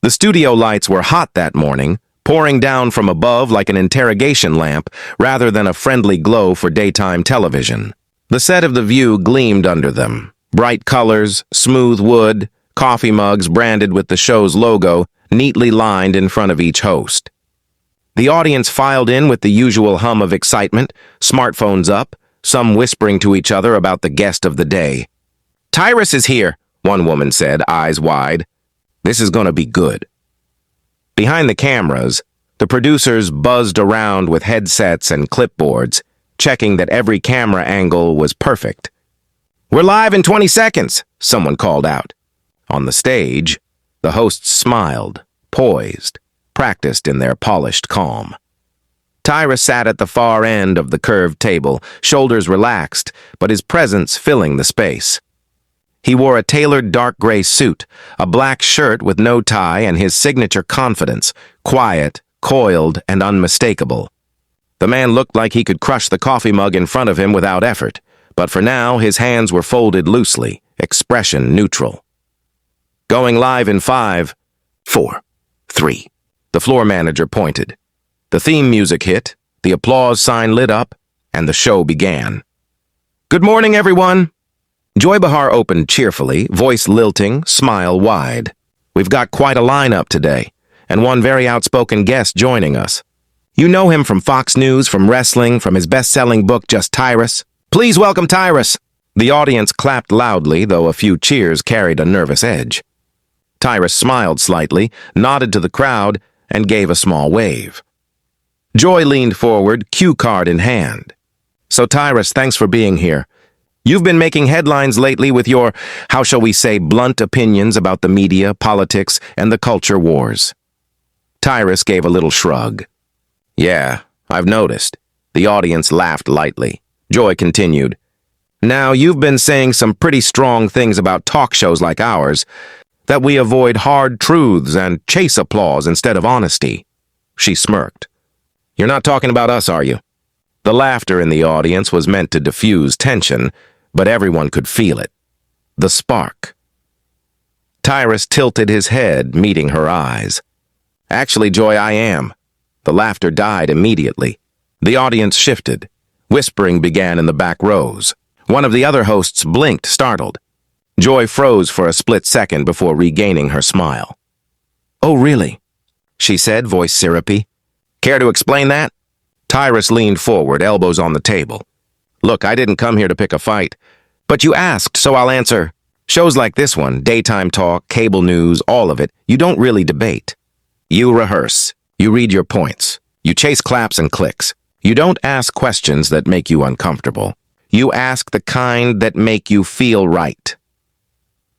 The studio lights were hot that morning, pouring down from above like an interrogation lamp rather than a friendly glow for daytime television. The set of The View gleamed under them. Bright colors, smooth wood, coffee mugs branded with the show's logo, neatly lined in front of each host. The audience filed in with the usual hum of excitement, smartphones up, some whispering to each other about the guest of the day. "Tyrus is here," one woman said, eyes wide. "This is going to be good." Behind the cameras, the producers buzzed around with headsets and clipboards, checking that every camera angle was perfect. "We're live in 20 seconds, someone called out. On the stage, the hosts smiled, poised, practiced in their polished calm. Tyrus sat at the far end of the curved table, shoulders relaxed, but his presence filling the space. He wore a tailored dark gray suit, a black shirt with no tie, and his signature confidence, quiet, coiled, and unmistakable. The man looked like he could crush the coffee mug in front of him without effort, but for now his hands were folded loosely, expression neutral. "Going live in 5, 4, 3, the floor manager pointed. The theme music hit, the applause sign lit up, and the show began. "Good morning, everyone." Joy Behar opened cheerfully, voice lilting, smile wide. "We've got quite a lineup today, and one very outspoken guest joining us. You know him from Fox News, from wrestling, from his best-selling book, Just Tyrus. Please welcome Tyrus." The audience clapped loudly, though a few cheers carried a nervous edge. Tyrus smiled slightly, nodded to the crowd, and gave a small wave. Joy leaned forward, cue card in hand. "So Tyrus, thanks for being here. You've been making headlines lately with your, how shall we say, blunt opinions about the media, politics, and the culture wars." Tyrus gave a little shrug. "Yeah, I've noticed." The audience laughed lightly. Joy continued. "Now, you've been saying some pretty strong things about talk shows like ours, that we avoid hard truths and chase applause instead of honesty." She smirked. "You're not talking about us, are you?" The laughter in the audience was meant to diffuse tension, but everyone could feel it. The spark. Tyrus tilted his head, meeting her eyes. "Actually, Joy, I am." The laughter died immediately. The audience shifted. Whispering began in the back rows. One of the other hosts blinked, startled. Joy froze for a split second before regaining her smile. "Oh, really?" she said, voice syrupy. "Care to explain that?" Tyrus leaned forward, elbows on the table. "Look, I didn't come here to pick a fight. But you asked, so I'll answer. Shows like this one, daytime talk, cable news, all of it, you don't really debate. You rehearse. You read your points. You chase claps and clicks. You don't ask questions that make you uncomfortable. You ask the kind that make you feel right."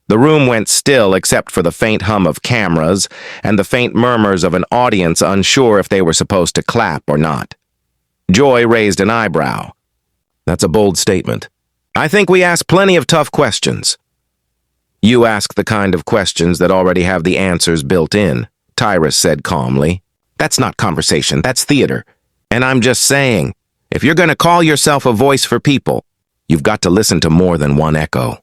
The room went still except for the faint hum of cameras and the faint murmurs of an audience unsure if they were supposed to clap or not. Joy raised an eyebrow. "That's a bold statement. I think we ask plenty of tough questions." "You ask the kind of questions that already have the answers built in," Tyrus said calmly. "That's not conversation, that's theater. And I'm just saying, if you're going to call yourself a voice for people, you've got to listen to more than one echo."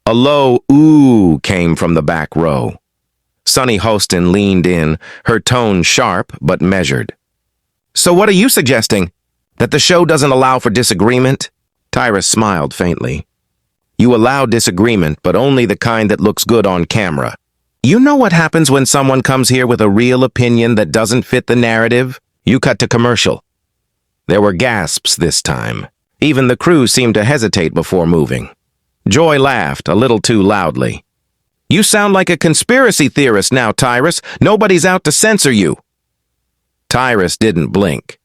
A low ooh came from the back row. Sunny Hostin leaned in, her tone sharp but measured. "So what are you suggesting? That the show doesn't allow for disagreement?" Tyrus smiled faintly. "You allow disagreement, but only the kind that looks good on camera. You know what happens when someone comes here with a real opinion that doesn't fit the narrative? You cut to commercial." There were gasps this time. Even the crew seemed to hesitate before moving. Joy laughed, a little too loudly. "You sound like a conspiracy theorist now, Tyrus. Nobody's out to censor you." Tyrus didn't blink.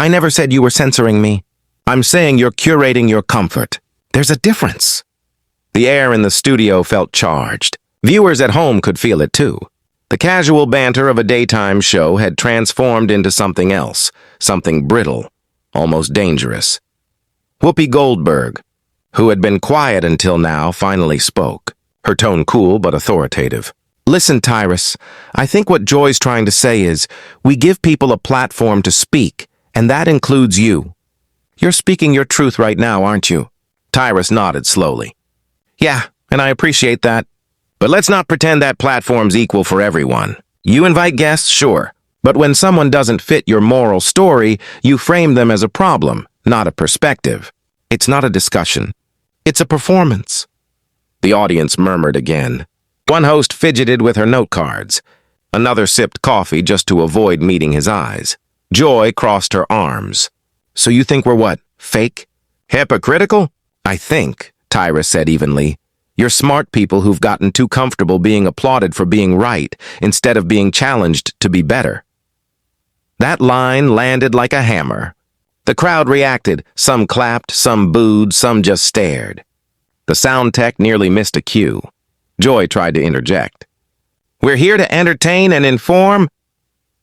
"I never said you were censoring me. I'm saying you're curating your comfort. There's a difference." The air in the studio felt charged. Viewers at home could feel it too. The casual banter of a daytime show had transformed into something else, something brittle, almost dangerous. Whoopi Goldberg, who had been quiet until now, finally spoke, her tone cool but authoritative. "Listen, Tyrus, I think what Joy's trying to say is, we give people a platform to speak, and that includes you. You're speaking your truth right now, aren't you?" Tyrus nodded slowly. "Yeah, and I appreciate that. But let's not pretend that platform's equal for everyone. You invite guests, sure. But when someone doesn't fit your moral story, you frame them as a problem, not a perspective. It's not a discussion. It's a performance. The audience murmured again. One host fidgeted with her note cards. Another sipped coffee just to avoid meeting his eyes. Joy crossed her arms. So you think we're what, fake? Hypocritical? I think, Tyrus said evenly. You're smart people who've gotten too comfortable being applauded for being right instead of being challenged to be better. That line landed like a hammer. The crowd reacted. Some clapped, some booed, some just stared. The sound tech nearly missed a cue. Joy tried to interject. We're here to entertain and inform.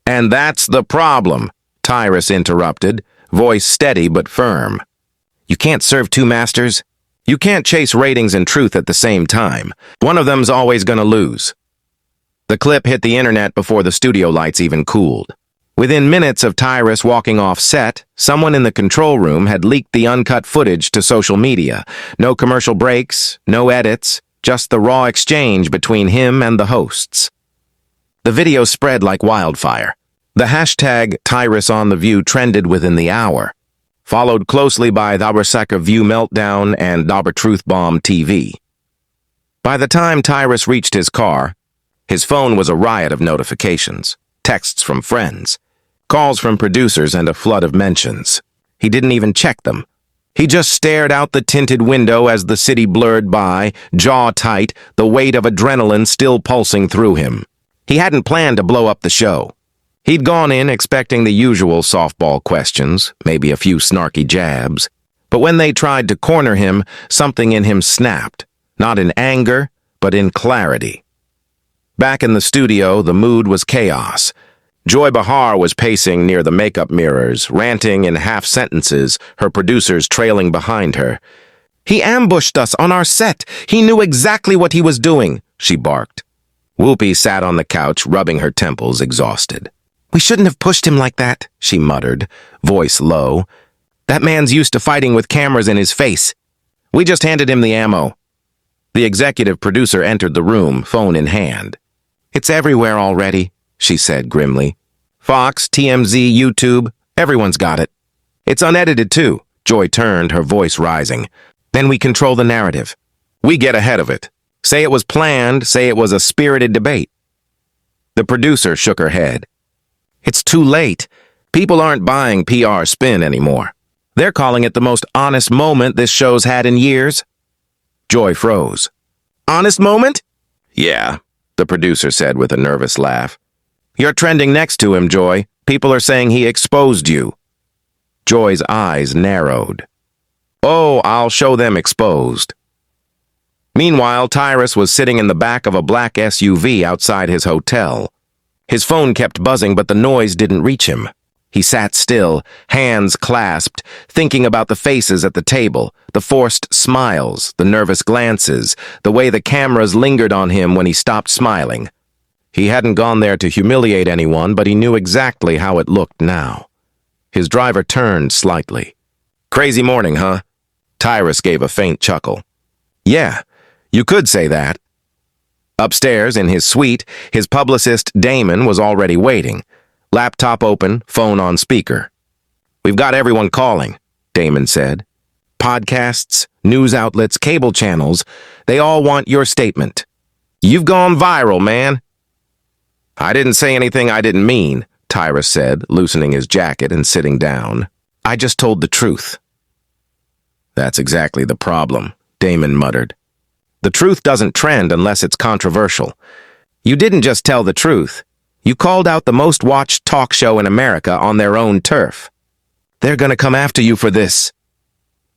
And that's the problem, Tyrus interrupted, voice steady but firm. You can't serve two masters. You can't chase ratings and truth at the same time. One of them's always going to lose. The clip hit the internet before the studio lights even cooled. Within minutes of Tyrus walking off set, someone in the control room had leaked the uncut footage to social media. No commercial breaks, no edits, just the raw exchange between him and the hosts. The video spread like wildfire. The hashtag #TyrusOnTheView trended within the hour, followed closely by #View Meltdown and #TruthBomb TV. By the time Tyrus reached his car, his phone was a riot of notifications, texts from friends, calls from producers, and a flood of mentions. He didn't even check them. He just stared out the tinted window as the city blurred by, jaw tight, the weight of adrenaline still pulsing through him. He hadn't planned to blow up the show. He'd gone in expecting the usual softball questions, maybe a few snarky jabs. But when they tried to corner him, something in him snapped, not in anger, but in clarity. Back in the studio, the mood was chaos. Joy Behar was pacing near the makeup mirrors, ranting in half sentences, her producers trailing behind her. He ambushed us on our set. He knew exactly what he was doing, she barked. Whoopi sat on the couch, rubbing her temples, exhausted. We shouldn't have pushed him like that, she muttered, voice low. That man's used to fighting with cameras in his face. We just handed him the ammo. The executive producer entered the room, phone in hand. It's everywhere already, she said grimly. Fox, TMZ, YouTube, everyone's got it. It's unedited too, Joy turned, her voice rising. Then we control the narrative. We get ahead of it. Say it was planned, say it was a spirited debate. The producer shook her head. It's too late. People aren't buying PR spin anymore. They're calling it the most honest moment this show's had in years. Joy froze. Honest moment? Yeah, the producer said with a nervous laugh. You're trending next to him, Joy. People are saying he exposed you. Joy's eyes narrowed. Oh, I'll show them exposed. Meanwhile, Tyrus was sitting in the back of a black SUV outside his hotel. His phone kept buzzing, but the noise didn't reach him. He sat still, hands clasped, thinking about the faces at the table, the forced smiles, the nervous glances, the way the cameras lingered on him when he stopped smiling. He hadn't gone there to humiliate anyone, but he knew exactly how it looked now. His driver turned slightly. Crazy morning, huh? Tyrus gave a faint chuckle. Yeah, you could say that. Upstairs, in his suite, his publicist, Damon, was already waiting. Laptop open, phone on speaker. We've got everyone calling, Damon said. Podcasts, news outlets, cable channels, they all want your statement. You've gone viral, man. I didn't say anything I didn't mean, Tyrus said, loosening his jacket and sitting down. I just told the truth. That's exactly the problem, Damon muttered. The truth doesn't trend unless it's controversial. You didn't just tell the truth. You called out the most watched talk show in America on their own turf. They're gonna come after you for this.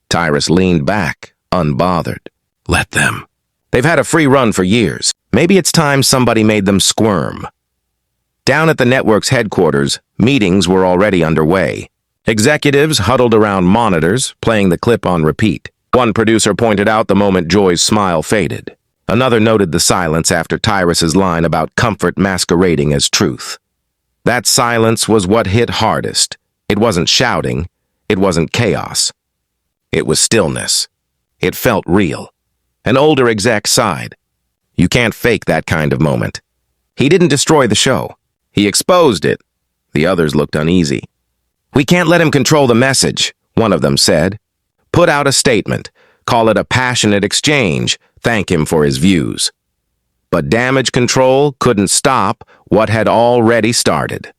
Tyrus leaned back, unbothered. Let them. They've had a free run for years. Maybe it's time somebody made them squirm. Down at the network's headquarters, meetings were already underway. Executives huddled around monitors, playing the clip on repeat. One producer pointed out the moment Joy's smile faded. Another noted the silence after Tyrus's line about comfort masquerading as truth. That silence was what hit hardest. It wasn't shouting. It wasn't chaos. It was stillness. It felt real. An older exec sighed. You can't fake that kind of moment. He didn't destroy the show. He exposed it. The others looked uneasy. We can't let him control the message, one of them said. Put out a statement. Call it a passionate exchange. Thank him for his views. But damage control couldn't stop what had already started.